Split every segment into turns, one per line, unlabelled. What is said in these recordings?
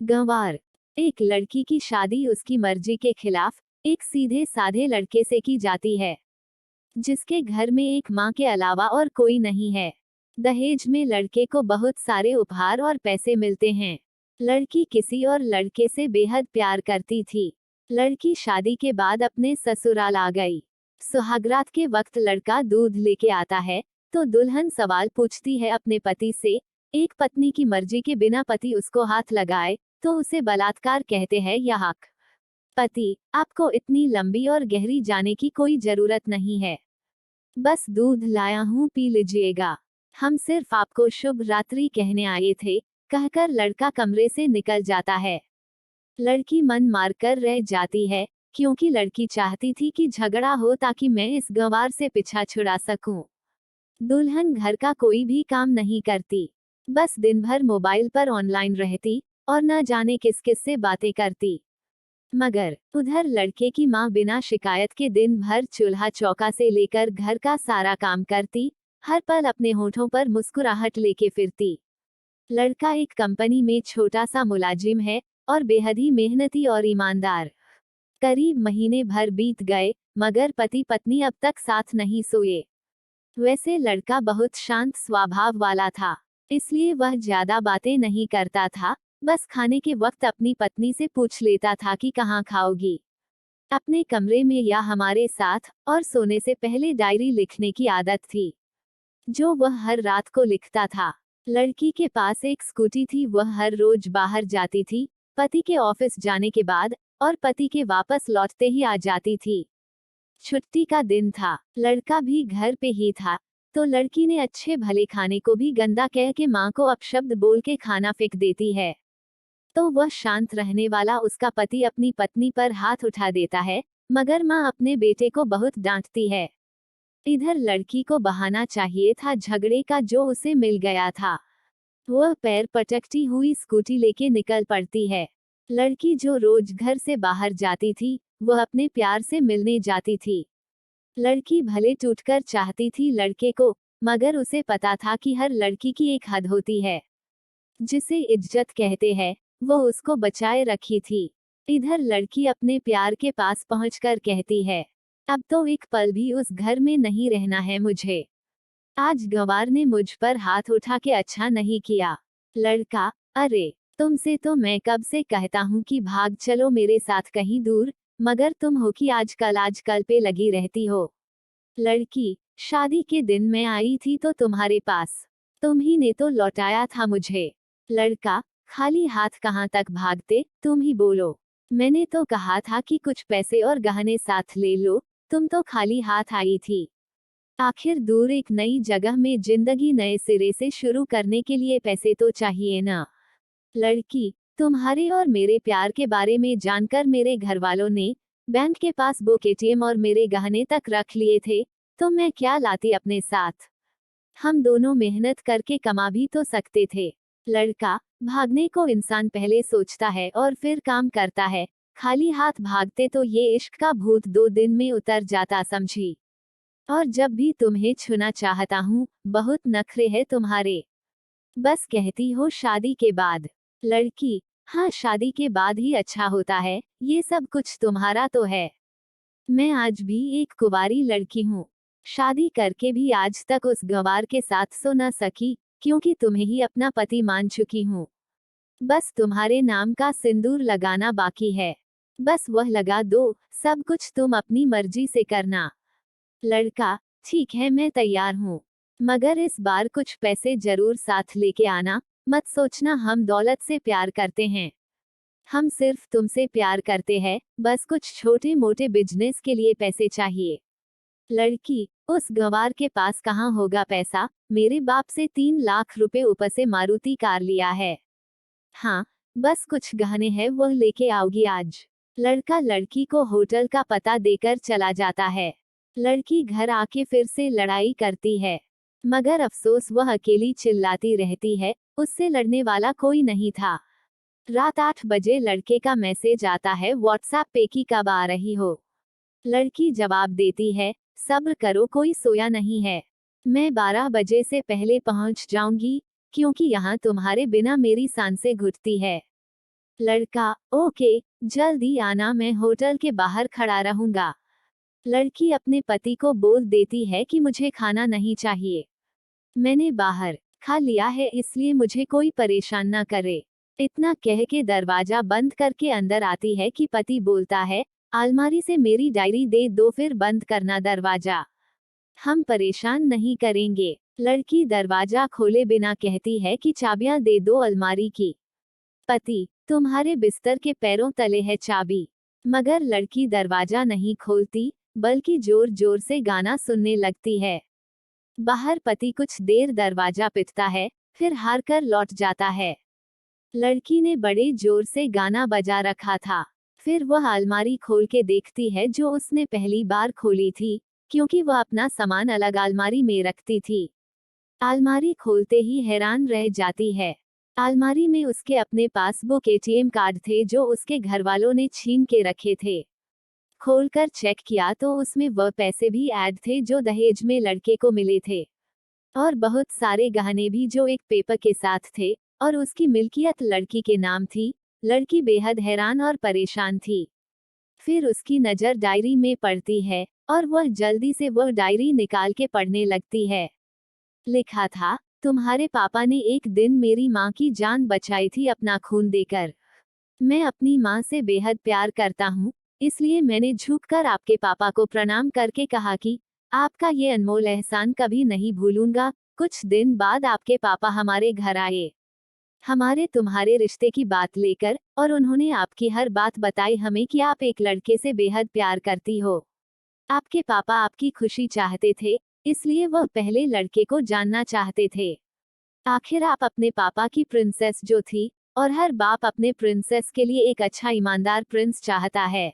गंवार। एक लड़की की शादी उसकी मर्जी के खिलाफ एक सीधे साधे लड़के से की जाती है, जिसके घर में एक माँ के अलावा और कोई नहीं है। दहेज में लड़के को बहुत सारे उपहार और पैसे मिलते हैं। लड़की किसी और लड़के से बेहद प्यार करती थी। लड़की शादी के बाद अपने ससुराल आ गई। सुहागरात के वक्त लड़का दूध लेके आता है तो दुल्हन सवाल पूछती है अपने पति से। एक पत्नी की मर्जी के बिना पति उसको हाथ लगाए तो उसे बलात्कार कहते हैं या हक। पति, आपको इतनी लंबी और गहरी जाने की कोई जरूरत नहीं है। बस दूध लाया हूँ, पी लीजिएगा। हम सिर्फ आपको शुभ रात्रि कहने आए थे, कहकर लड़का कमरे से निकल जाता है। लड़की मन मारकर रह जाती है, क्योंकि लड़की चाहती थी कि झगड़ा हो ताकि मैं इस गंवार से पीछा छुड़ा सकूं। दुल्हन घर का कोई भी काम नहीं करती, बस दिन भर मोबाइल पर ऑनलाइन रहती और न जाने किस किस से बातें करती। मगर उधर लड़के की माँ बिना शिकायत के दिन भर चूल्हा चौका से लेकर घर का सारा काम करती, हर पल अपने होठों पर मुस्कुराहट लेके फिरती। लड़का एक कंपनी में छोटा सा मुलाजिम है और बेहद ही मेहनती और ईमानदार। करीब महीने भर बीत गए, मगर पति पत्नी अब तक साथ नहीं सोए। वैसे लड़का बहुत शांत स्वभाव वाला था, इसलिए वह ज्यादा बातें नहीं करता था। बस खाने के वक्त अपनी पत्नी से पूछ लेता था कि कहाँ खाओगी, अपने कमरे में या हमारे साथ, और सोने से पहले डायरी लिखने की आदत थी, जो वह हर रात को लिखता था। लड़की के पास एक स्कूटी थी, वह हर रोज बाहर जाती थी, पति के ऑफिस जाने के बाद, और पति के वापस लौटते ही आ जाती थी। छुट्टी का दिन था, लड़का भी घर पे ही था, तो लड़की ने अच्छे भले खाने को भी गंदा कह के माँ को अपशब्द बोल के खाना फेंक देती है। तो वह शांत रहने वाला उसका पति अपनी पत्नी पर हाथ उठा देता है, मगर माँ अपने बेटे को बहुत डांटती है। इधर लड़की को बहाना चाहिए था झगड़े का जो उसे मिल गया था। वह पैर पटकती हुई स्कूटी लेके निकल पड़ती है। लड़की जो रोज घर से बाहर जाती थी, वह अपने प्यार से मिलने जाती थी। लड़की भले टूटकर चाहती थी लड़के को, मगर उसे पता था कि हर लड़की की एक हद होती है, जिसे इज्जत कहते हैं, वो उसको बचाए रखी थी। इधर लड़की अपने प्यार के पास पहुंचकर कहती है, अब तो एक पल भी उस घर में नहीं रहना है मुझे। आज गंवार ने मुझ पर हाथ उठा के अच्छा नहीं किया। लड़का, अरे तुमसे तो मैं कब से कहता हूँ कि भाग चलो मेरे साथ कहीं दूर, मगर तुम हो कि आजकल पे लगी रहती हो। लड़की, शादी के दिन मैं आई थी तो तुम्हारे पास, तुम ही ने तो लौटाया था मुझे। लड़का, खाली हाथ कहाँ तक भागते, तुम ही बोलो। मैंने तो कहा था कि कुछ पैसे और गहने साथ ले लो, तुम तो खाली हाथ आई थी। आखिर दूर एक नई जगह में जिंदगी नए सिरे से शुरू करने के लिए पैसे तो चाहिए ना। लड़की, तुम्हारे और मेरे प्यार के बारे में जानकर मेरे घर वालों ने बैंक के पास बुक एटीएम और मेरे गहने तक रख लिए थे, तो मैं क्या लाती अपने साथ। हम दोनों मेहनत करके कमा भी तो सकते थे। लड़का, भागने को इंसान पहले सोचता है और फिर काम करता है, खाली हाथ भागते तो ये इश्क का भूत 2 दिन में उतर जाता समझी। और जब भी तुम्हें छूना चाहता हूँ, बहुत नखरे है तुम्हारे। बस कहती हो शादी के बाद। लड़की, हाँ शादी के बाद ही अच्छा होता है, ये सब कुछ तुम्हारा तो है। मैं आज भी एक कुंवारी लड़की हूँ, शादी करके भी आज तक उस गंवार के साथ सो न सकी, क्योंकि तुम्हें ही अपना पति मान चुकी हूँ। बस तुम्हारे नाम का सिंदूर लगाना बाकी है, बस वह लगा दो, सब कुछ तुम अपनी मर्जी से करना। लड़का, ठीक है मैं तैयार हूँ, मगर इस बार कुछ पैसे जरूर साथ लेके आना। मत सोचना हम दौलत से प्यार करते हैं, हम सिर्फ तुमसे प्यार करते हैं, बस कुछ छोटे मोटे बिजनेस के लिए पैसे चाहिए। लड़की, उस गंवार के पास कहाँ होगा पैसा, मेरे बाप से 3 लाख रुपए ऊपर से मारुति कार लिया है। हाँ, बस कुछ गहने हैं वह लेके आओगी आज। लड़का लड़की को होटल का पता देकर चला जाता है। लड़की घर आके फिर से लड़ाई करती है, मगर अफसोस वह अकेली चिल्लाती रहती है, उससे लड़ने वाला कोई नहीं था। रात 8 बजे लड़के का मैसेज आता है व्हाट्सएप पे कि कब आ रही हो। लड़की जवाब देती है, सब्र करो कोई सोया नहीं है, मैं 12 बजे से पहले पहुंच जाऊंगी, क्योंकि यहाँ तुम्हारे बिना मेरी सांसें घुटती है। लड़का, ओके, जल्दी आना, मैं होटल के बाहर खड़ा रहूंगा। लड़की अपने पति को बोल देती है कि मुझे खाना नहीं चाहिए, मैंने बाहर खा लिया है, इसलिए मुझे कोई परेशान ना करे। इतना कह के दरवाजा बंद करके अंदर आती है कि पति बोलता है, अलमारी से मेरी डायरी दे दो, फिर बंद करना दरवाजा, हम परेशान नहीं करेंगे। लड़की दरवाजा खोले बिना कहती है कि चाबियां दे दो अलमारी की। पति, तुम्हारे बिस्तर के पैरों तले है चाबी। मगर लड़की दरवाजा नहीं खोलती, बल्कि जोर जोर से गाना सुनने लगती है। बाहर पति कुछ देर दरवाजा पीटता है, फिर हार कर लौट जाता है। लड़की ने बड़े जोर से गाना बजा रखा था। फिर वह अलमारी खोल के देखती है जो उसने पहली बार खोली थी, क्योंकि वह अपना सामान अलग अलमारी में रखती थी। अलमारी खोलते ही हैरान रह जाती है। अलमारी में उसके अपने पासबुक एटीएम कार्ड थे जो उसके घर वालों ने छीन के रखे थे। खोलकर चेक किया तो उसमें वह पैसे भी ऐड थे जो दहेज में लड़के को मिले थे, और बहुत सारे गहने भी जो एक पेपर के साथ थे, और उसकी मिल्कियत लड़की के नाम थी। लड़की बेहद हैरान और परेशान थी। फिर उसकी नज़र डायरी में पड़ती है, और वह जल्दी से वह डायरी निकाल के पढ़ने लगती है। लिखा था, तुम्हारे पापा ने एक दिन मेरी माँ की जान बचाई थी अपना खून देकर। मैं अपनी माँ से बेहद प्यार करता हूँ, इसलिए मैंने झुककर आपके पापा को प्रणाम करके कहा कि आपका ये अनमोल एहसान कभी नहीं भूलूंगा। कुछ दिन बाद आपके पापा हमारे घर आए, हमारे तुम्हारे रिश्ते की बात लेकर, और उन्होंने आपकी हर बात बताई हमें कि आप एक लड़के से बेहद प्यार करती हो। आपके पापा आपकी खुशी चाहते थे, इसलिए वह पहले लड़के को जानना चाहते थे। आखिर आप अपने पापा की प्रिंसेस जो थी, और हर बाप अपने प्रिंसेस के लिए एक अच्छा ईमानदार प्रिंस चाहता है।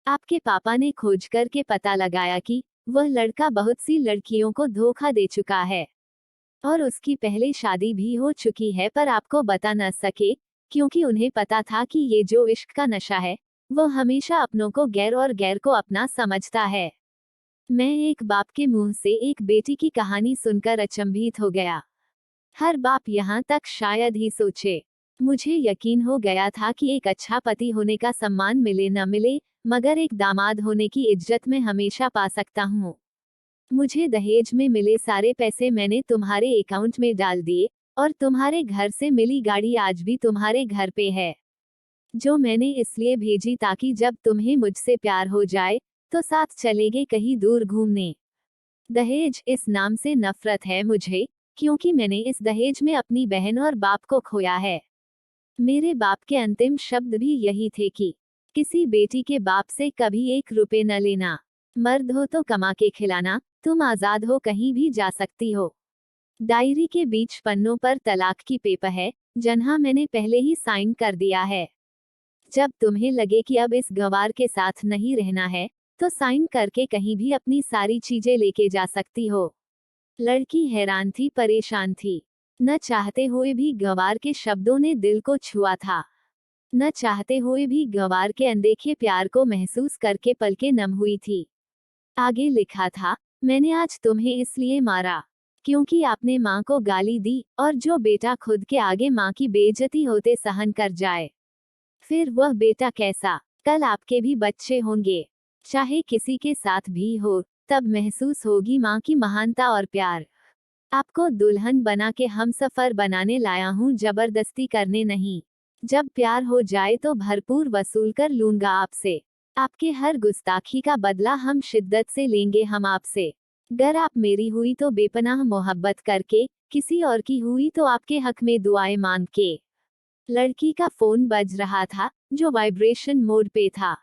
आपके पापा ने खोज करके पता लगाया कि वह लड़का बहुत सी लड़कियों को धोखा दे चुका है, और उसकी पहले शादी भी हो चुकी है, पर आपको बता न सके, क्योंकि उन्हें पता था कि ये जो इश्क का नशा है, वो हमेशा अपनों को गैर और गैर को अपना समझता है। मैं एक बाप के मुंह से एक बेटी की कहानी सुनकर अचंभित हो गया। हर बाप यहाँ तक शायद ही सोचे। मुझे यकीन हो गया था कि एक अच्छा पति होने का सम्मान मिले न मिले, मगर एक दामाद होने की इज्जत मैं हमेशा पा सकता हूँ। मुझे दहेज में मिले सारे पैसे मैंने तुम्हारे अकाउंट में डाल दिए, और तुम्हारे घर से मिली गाड़ी आज भी तुम्हारे घर पे है, जो मैंने इसलिए भेजी ताकि जब तुम्हें मुझसे प्यार हो जाए तो साथ चलेंगे कहीं दूर घूमने। दहेज इस नाम से नफरत है मुझे, क्योंकि मैंने इस दहेज में अपनी बहन और बाप को खोया है। मेरे बाप के अंतिम शब्द भी यही थे कि किसी बेटी के बाप से कभी 1 रुपए न लेना। मर्द हो तो कमा के खिलाना, तुम आजाद हो, कहीं भी जा सकती हो। डायरी के बीच पन्नों पर तलाक की पेपर है, जहाँ मैंने पहले ही साइन कर दिया है। जब तुम्हें लगे कि अब इस गंवार के साथ नहीं रहना है, तो साइन करके कहीं भी अपनी सारी चीजें लेके जा सकती हो। लड़की हैरान थी, परेशान थी। न चाहते हुए भी गंवार के शब्दों ने दिल को छुआ था। न चाहते हुए भी गंवार के अनदेखे प्यार को महसूस करके पलकें नम हुई थी। आगे लिखा था, मैंने आज तुम्हें इसलिए मारा क्योंकि आपने माँ को गाली दी, और जो बेटा खुद के आगे माँ की बेइज्जती होते सहन कर जाए, फिर वह बेटा कैसा। कल आपके भी बच्चे होंगे, चाहे किसी के साथ भी हो, तब महसूस होगी माँ की महानता और प्यार। आपको दुल्हन बना के हमसफर बनाने लाया हूँ, जबरदस्ती करने नहीं। जब प्यार हो जाए तो भरपूर वसूल कर लूंगा आपसे। आपके हर गुस्ताखी का बदला हम शिद्दत से लेंगे हम आपसे। गर आप मेरी हुई तो बेपनाह मोहब्बत करके, किसी और की हुई तो आपके हक में दुआएं मांग के। लड़की का फोन बज रहा था, जो वाइब्रेशन मोड पे था।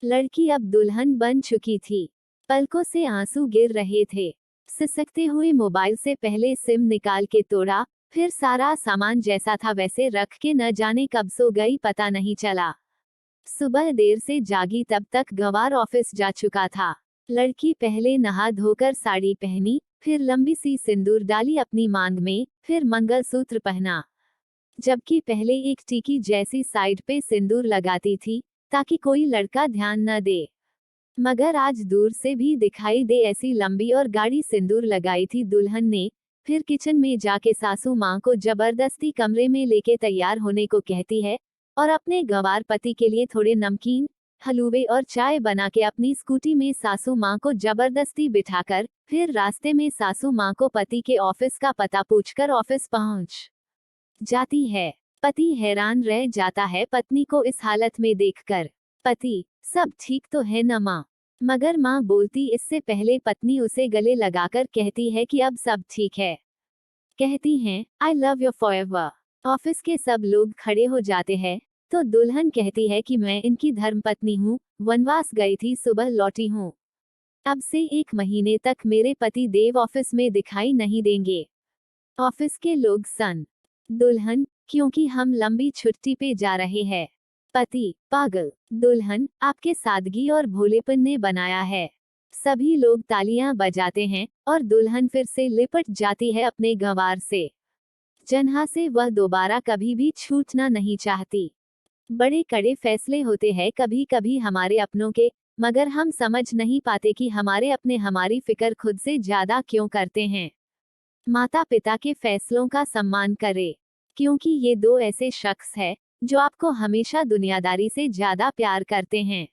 लड़की अब दुल्हन बन चुकी थी। पलकों से आंसू गिर रहे थे। सिसकते हुए मोबाइल से पहले सिम निकाल के तोड़ा, फिर सारा सामान जैसा था वैसे रख के न जाने कब सो गई पता नहीं चला। सुबह देर से जागी तब तक गंवार ऑफिस जा चुका था। लड़की पहले नहा धोकर साड़ी पहनी, फिर लंबी सी सिंदूर डाली अपनी मांग में, फिर मंगलसूत्र पहना। जबकि पहले एक टीकी जैसी साइड पे सिंदूर लगाती थी, ताकि कोई लड़का ध्यान न दे। मगर आज दूर से भी दिखाई दे ऐसी लंबी और गाढ़ी सिंदूर लगाई थी दुल्हन ने। फिर किचन में जाके सासू माँ को जबरदस्ती कमरे में लेके तैयार होने को कहती है, और अपने गंवार पति के लिए थोड़े नमकीन, हलवे और चाय बना के अपनी स्कूटी में सासू माँ को जबरदस्ती बिठाकर फिर रास्ते में सासू माँ को पति के ऑफिस का पता पूछकर ऑफिस पहुंच जाती है। पति हैरान रह जाता है पत्नी को इस हालत में देखकर। पति, सब ठीक तो है न माँ? मगर माँ बोलती इससे पहले पत्नी उसे गले लगाकर कहती है कि अब सब ठीक है। कहती हैं, I love you forever. Office के सब लोग खड़े हो जाते हैं, तो दुल्हन कहती है कि मैं इनकी धर्मपत्नी हूँ, वनवास गई थी, सुबह लौटी हूँ। अब से 1 महीने तक मेरे पति देव ऑफिस में दिखाई नहीं देंगे। ऑफिस के लोग सन। दुल्हन, क्योंकि हम लंबी छुट्टी पे जा रहे हैं। पति, पागल। दुल्हन, आपके सादगी और भोलेपन ने बनाया है। सभी लोग तालियां बजाते हैं और दुल्हन फिर से लिपट जाती है अपने गंवार से, जहाँ से वह दोबारा कभी भी छूटना नहीं चाहती। बड़े कड़े फैसले होते हैं कभी कभी हमारे अपनों के, मगर हम समझ नहीं पाते कि हमारे अपने हमारी फिक्र खुद से ज्यादा क्यों करते हैं। माता पिता के फैसलों का सम्मान करें, क्योंकि ये 2 ऐसे शख्स हैं जो आपको हमेशा दुनियादारी से ज्यादा प्यार करते हैं।